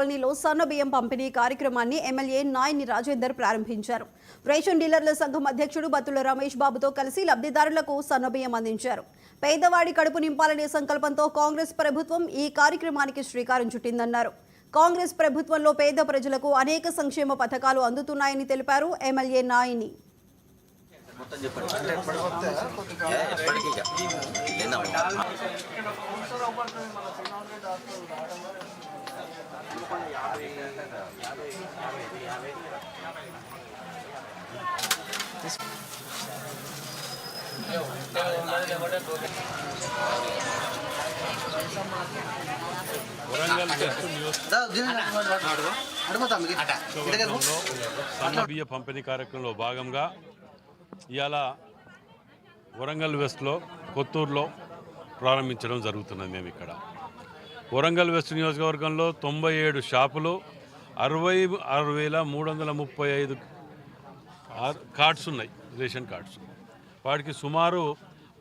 కాలనీలో సన్న బియ్యం పంపిణీ కార్యక్రమాన్ని ఎమ్మెల్యే నాయని రాజేందర్ ప్రారంభించారు. రేషన్ డీలర్ల సంఘం అధ్యక్షుడు బత్తుల రమేష్ బాబుతో కలిసి లబ్ధిదారులకు సన్న బియ్యం అందించారు. పేదవాడి కడుపు నింపాలనే సంకల్పంతో కాంగ్రెస్ ప్రభుత్వం ఈ కార్యక్రమానికి శ్రీకారం చుట్టిందన్నారు. కాంగ్రెస్ ప్రభుత్వంలో పేద ప్రజలకు అనేక సంక్షేమ పథకాలు అందుతున్నాయని తెలిపారు ఎమ్మెల్యే నాయని. సన్న బియ్య పంపిణీ కార్యక్రమంలో భాగంగా ఇవాళ వరంగల్ వెస్ట్లో కొత్తూరులో ప్రారంభించడం జరుగుతున్నది. మేము ఇక్కడ వరంగల్ వెస్ట్ నియోజకవర్గంలో 97 షాపులు 66,335 కార్డ్స్ ఉన్నాయి, రేషన్ కార్డ్స్. వాటికి సుమారు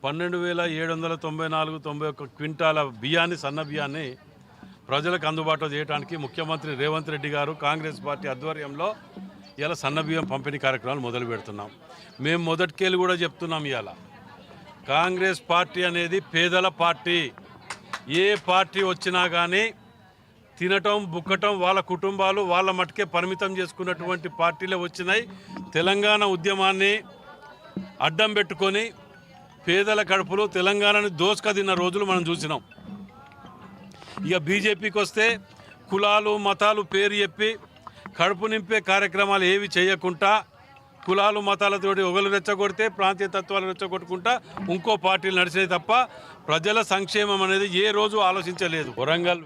12,794 క్వింటాల బియ్యాన్ని, సన్న బియ్యాన్ని ప్రజలకు అందుబాటులో చేయడానికి ముఖ్యమంత్రి రేవంత్ రెడ్డి గారు కాంగ్రెస్ పార్టీ ఆధ్వర్యంలో ఇలా సన్న బియ్యం పంపిణీ కార్యక్రమాలు మొదలు పెడుతున్నాం. మేము మొదటికేళ్ళు కూడా చెప్తున్నాం, ఇవాళ కాంగ్రెస్ పార్టీ అనేది పేదల పార్టీ. ఏ పార్టీ వచ్చినా కానీ తినటం, బుక్కటం, వాళ్ళ కుటుంబాలు వాళ్ళ మటుకే పరిమితం చేసుకున్నటువంటి పార్టీలే వచ్చినాయి. తెలంగాణ ఉద్యమాన్ని అడ్డం పెట్టుకొని పేదల కడుపులో తెలంగాణని దోసుక రోజులు మనం చూసినాం. ఇక బీజేపీకి వస్తే కులాలు మతాలు పేరు చెప్పి కడుపు నింపే కార్యక్రమాలు ఏవి చేయకుండా కులాలు మతాలతోటి ఒకరు రెచ్చగొడితే ప్రాంతీయ తత్వాలు రెచ్చగొట్టుకుంటా ఇంకో పార్టీలు నడిచినాయి తప్ప ప్రజల సంక్షేమం అనేది ఏ రోజు ఆలోచించలేదు. వరంగల్